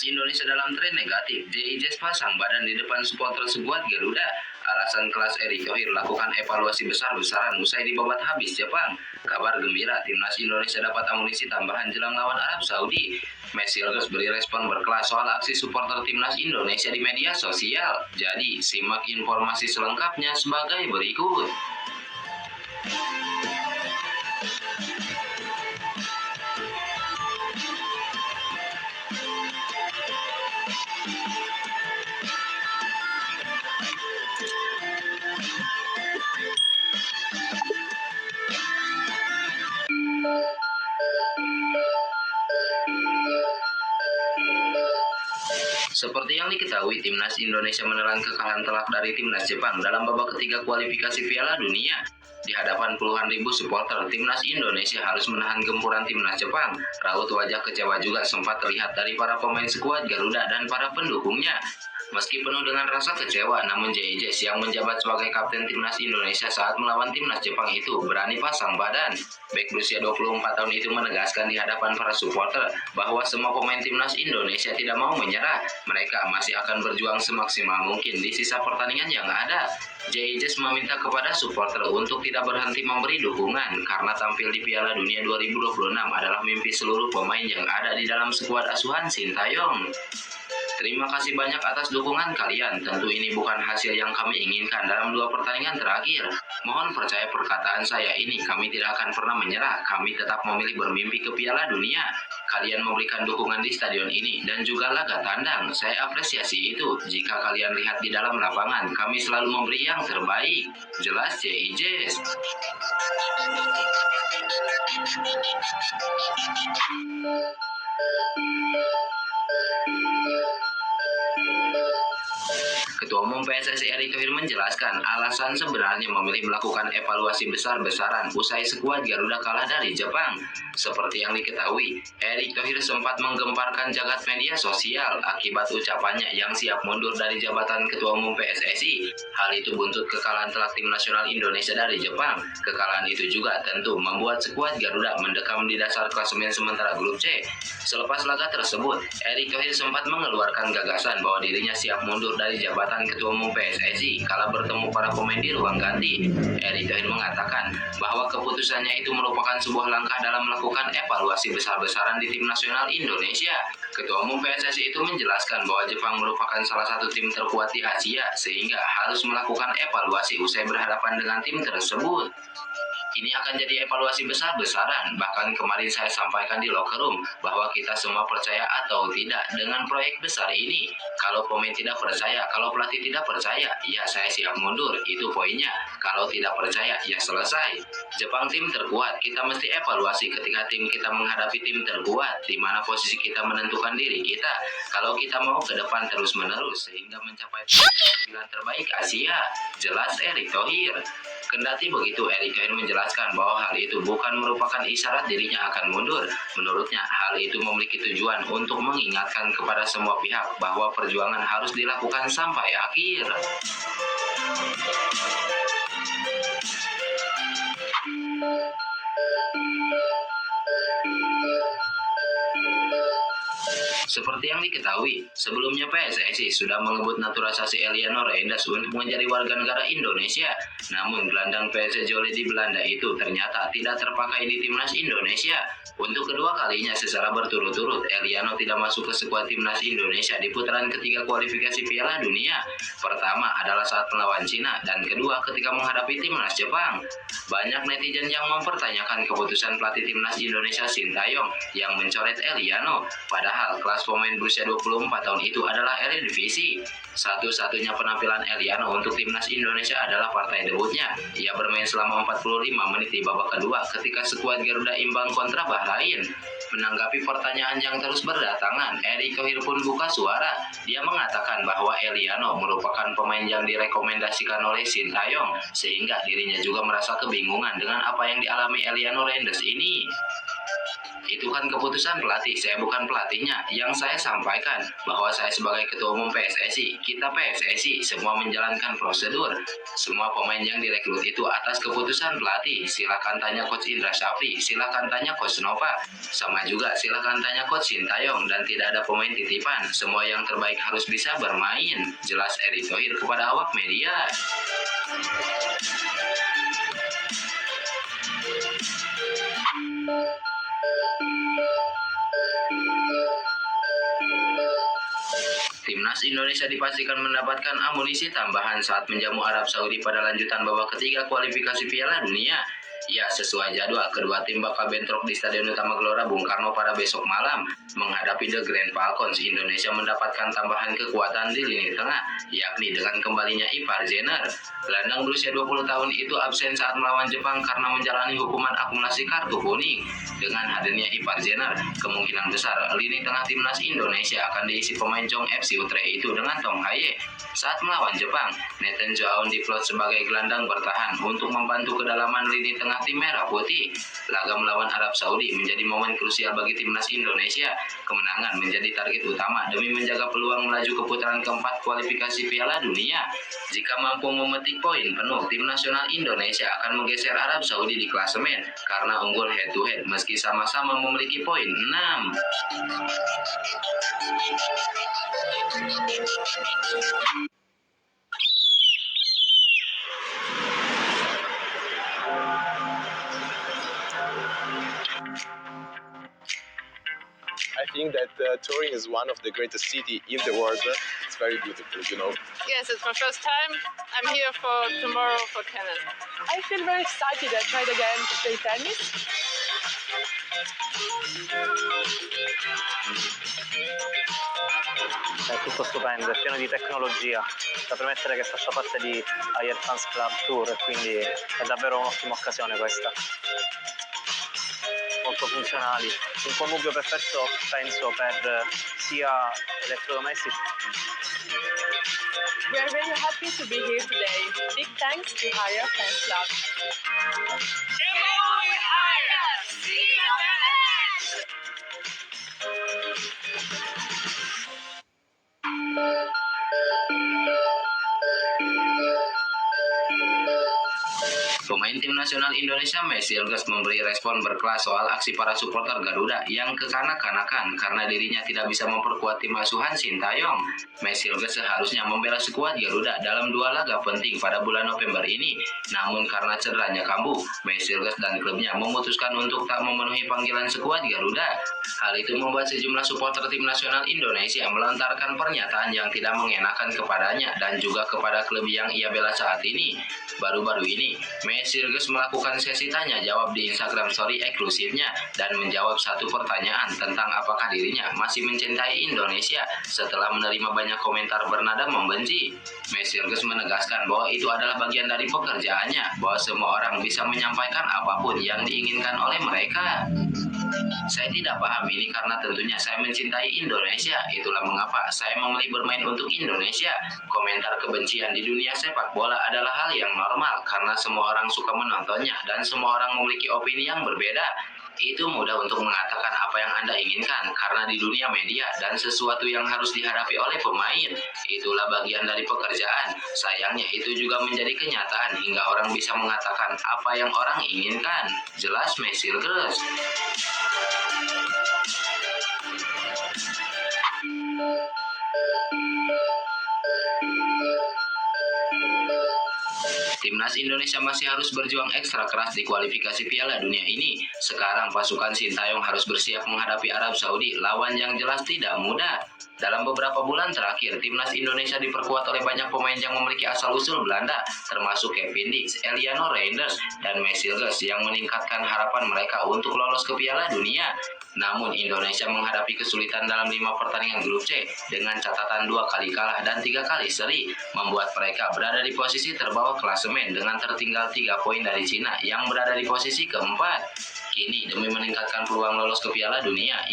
Timnas Indonesia dalam tren negatif, JIJ pasang badan di depan supporter skuad Garuda. Alasan kelas Erick Thohir lakukan evaluasi besar-besaran usai dibabat habis Jepang. Kabar gembira, Timnas Indonesia dapat amunisi tambahan jelang lawan Arab Saudi. Messi terus beri respon berkelas soal aksi supporter Timnas Indonesia di media sosial. Jadi, simak informasi selengkapnya sebagai berikut. Seperti yang diketahui, Timnas Indonesia menelan kekalahan telak dari Timnas Jepang dalam babak ketiga kualifikasi Piala Dunia. Di hadapan puluhan ribu supporter, Timnas Indonesia harus menahan gempuran Timnas Jepang. Raut wajah kecewa juga sempat terlihat dari para pemain skuad Garuda dan para pendukungnya. Meski penuh dengan rasa kecewa, namun JIJ yang menjabat sebagai kapten Timnas Indonesia saat melawan Timnas Jepang itu berani pasang badan. Bek berusia 24 tahun itu menegaskan di hadapan para supporter bahwa semua pemain Timnas Indonesia tidak mau menyerah. Mereka masih akan berjuang semaksimal mungkin di sisa pertandingan yang ada. JIJ meminta kepada supporter untuk tidak berhenti memberi dukungan karena tampil di Piala Dunia 2026 adalah mimpi seluruh pemain yang ada di dalam skuad asuhan Sintayong. Terima kasih banyak atas dukungan kalian. Tentu ini bukan hasil yang kami inginkan dalam dua pertandingan terakhir. Mohon percaya perkataan saya ini, kami tidak akan pernah menyerah. Kami tetap memilih bermimpi ke Piala Dunia. Kalian memberikan dukungan di stadion ini dan juga laga tandang. Saya apresiasi itu. Jika kalian lihat di dalam lapangan, kami selalu memberi yang terbaik. Jelas JIJ. Ketua Umum PSSI Erick Thohir menjelaskan alasan sebenarnya memilih melakukan evaluasi besar-besaran usai skuad Garuda kalah dari Jepang. Seperti yang diketahui, Erick Thohir sempat menggemparkan jagat media sosial akibat ucapannya yang siap mundur dari jabatan Ketua Umum PSSI. Hal itu buntut kekalahan telak tim nasional Indonesia dari Jepang. Kekalahan itu juga tentu membuat skuad Garuda mendekam di dasar klasemen sementara grup C. Selepas laga tersebut, Erick Thohir sempat mengeluarkan gagasan bahwa dirinya siap mundur dari jabatan Ketua Umum PSSI kala bertemu para pemain di ruang ganti. Erick Thohir mengatakan bahwa keputusannya itu merupakan sebuah langkah dalam melakukan evaluasi besar-besaran di tim nasional Indonesia. Ketua Umum PSSI itu menjelaskan bahwa Jepang merupakan salah satu tim terkuat di Asia sehingga harus melakukan evaluasi usai berhadapan dengan tim tersebut. Ini akan jadi evaluasi besar-besaran. Bahkan kemarin saya sampaikan di locker room bahwa kita semua percaya atau tidak dengan proyek besar ini. Kalau pemain tidak percaya, kalau pelatih tidak percaya, ya saya siap mundur. Itu poinnya. Kalau tidak percaya, ya selesai. Jepang tim terkuat. Kita mesti evaluasi ketika tim kita menghadapi tim terkuat, di mana posisi kita menentukan diri kita. Kalau kita mau ke depan terus-menerus sehingga mencapai pilihan terbaik Asia. Jelas Erick Thohir. Kendati begitu, Erick Thohir menjelaskan bahwa hal itu bukan merupakan isyarat dirinya akan mundur. Menurutnya, hal itu memiliki tujuan untuk mengingatkan kepada semua pihak bahwa perjuangan harus dilakukan sampai akhir. Seperti yang diketahui, sebelumnya PSSI sudah mengebut naturalisasi Eliano Reinders untuk menjadi warga negara Indonesia. Namun, gelandang PSG di Belanda itu ternyata tidak terpakai di timnas Indonesia. Untuk kedua kalinya secara berturut-turut, Eliano tidak masuk ke skuad timnas Indonesia di putaran ketiga kualifikasi Piala Dunia. Pertama adalah saat melawan Cina, dan kedua ketika menghadapi timnas Jepang. Banyak netizen yang mempertanyakan keputusan pelatih timnas Indonesia Sintayong yang mencoret Eliano. Padahal kelas pemain berusia 24 tahun itu adalah Eredivisie. Satu-satunya penampilan Eliano untuk timnas Indonesia adalah partai debutnya. Ia bermain selama 45 menit di babak kedua ketika skuad Garuda imbang kontra Bahrain. Menanggapi pertanyaan yang terus berdatangan, Erick Thohir pun buka suara. Dia mengatakan bahwa Eliano merupakan pemain yang direkomendasikan oleh Sintayong, sehingga dirinya juga merasa kebingungan dengan apa yang dialami Eliano Reinders ini. itu kan keputusan pelatih, saya bukan pelatihnya. Yang saya sampaikan bahwa saya sebagai ketua umum PSSI, kita PSSI semua menjalankan prosedur. Semua pemain yang direkrut itu atas keputusan pelatih. Silakan tanya Coach Indra Syafri, silakan tanya Coach Nova, sama juga silakan tanya Coach Sintayong, dan tidak ada pemain titipan. Semua yang terbaik harus bisa bermain. Jelas Erick Thohir kepada awak media. Timnas Indonesia dipastikan mendapatkan amunisi tambahan saat menjamu Arab Saudi pada lanjutan babak ketiga kualifikasi Piala Dunia. Ya, sesuai jadwal, kedua tim bakal bentrok di Stadion Utama Gelora Bung Karno pada besok malam. Menghadapi The Grand Falcons, Indonesia mendapatkan tambahan kekuatan di lini tengah, yakni dengan kembalinya Ivar Jenner. Gelandang berusia 20 tahun itu absen saat melawan Jepang karena menjalani hukuman akumulasi kartu kuning. Dengan hadirnya Ivar Jenner, kemungkinan besar lini tengah timnas Indonesia akan diisi pemain Jong FC Utrecht itu dengan Tom Haye. Saat melawan Jepang, Nathan Joaon diplot sebagai gelandang bertahan untuk membantu kedalaman lini tengah tim merah putih. Laga melawan Arab Saudi menjadi momen krusial bagi timnas Indonesia. Kemenangan menjadi target utama demi menjaga peluang melaju ke putaran keempat kualifikasi Piala Dunia. Jika mampu memetik poin penuh, tim nasional Indonesia akan menggeser Arab Saudi di klasemen karena unggul head to head meski sama-sama memiliki poin 6. I think that Turin is one of the greatest cities in the world. It's very beautiful, you know. Yes, it's my first time. I'm here for tomorrow for tennis. I feel very excited. I tried again to play tennis. È tutto stupendo, è pieno di tecnologia da permettere che faccia parte di Air France Club Tour, e quindi è davvero un'ottima occasione questa. Molto funzionali, un connubio perfetto penso per sia elettrodomestici. We are really happy to be here today. Big thanks to Higher Fans Club. Pemain tim nasional Indonesia Messi Elgas memberi respon berkelas soal aksi para supporter Garuda yang kekanak-kanakan karena dirinya tidak bisa memperkuat tim asuhan Sintayong. Messi Elgas seharusnya membela skuad Garuda dalam 2 laga penting pada bulan November ini. Namun karena cederanya kambuh, Messi Elgas dan klubnya memutuskan untuk tak memenuhi panggilan skuad Garuda. Hal itu membuat sejumlah supporter tim nasional Indonesia melontarkan pernyataan yang tidak mengenakan kepadanya dan juga kepada klub yang ia bela saat ini. Baru-baru ini, Messi Elgas melakukan sesi tanya jawab di Instagram Story eksklusifnya dan menjawab satu pertanyaan tentang apakah dirinya masih mencintai Indonesia setelah menerima banyak komentar bernada membenci. Messi Elgas menegaskan bahwa itu adalah bagian dari pekerjaannya, bahwa semua orang bisa menyampaikan apapun yang diinginkan oleh mereka. Saya tidak paham ini karena tentunya saya mencintai Indonesia. Itulah mengapa saya memilih bermain untuk Indonesia. Komentar kebencian di dunia sepak bola adalah hal yang normal karena semua orang suka menontonnya dan semua orang memiliki opini yang berbeda. Itu mudah untuk mengatakan apa yang Anda inginkan karena di dunia media dan sesuatu yang harus dihadapi oleh pemain. Itulah bagian dari pekerjaan. Sayangnya itu juga menjadi kenyataan hingga orang bisa mengatakan apa yang orang inginkan. Jelas Messi Elgas. Timnas Indonesia masih harus berjuang ekstra keras di kualifikasi Piala Dunia ini. Sekarang pasukan Sintayong harus bersiap menghadapi Arab Saudi, lawan yang jelas tidak mudah. Dalam beberapa bulan terakhir, timnas Indonesia diperkuat oleh banyak pemain yang memiliki asal-usul Belanda, termasuk Kevin Dix, Eliano Reinders, dan Messi Elgas yang meningkatkan harapan mereka untuk lolos ke Piala Dunia. Namun Indonesia menghadapi kesulitan dalam 5 pertandingan grup C dengan catatan 2 kali kalah dan 3 kali seri, membuat mereka berada di posisi terbawah klasemen dengan tertinggal 3 poin dari Cina yang berada di posisi keempat. Kini demi meningkatkan peluang lolos ke Piala Dunia,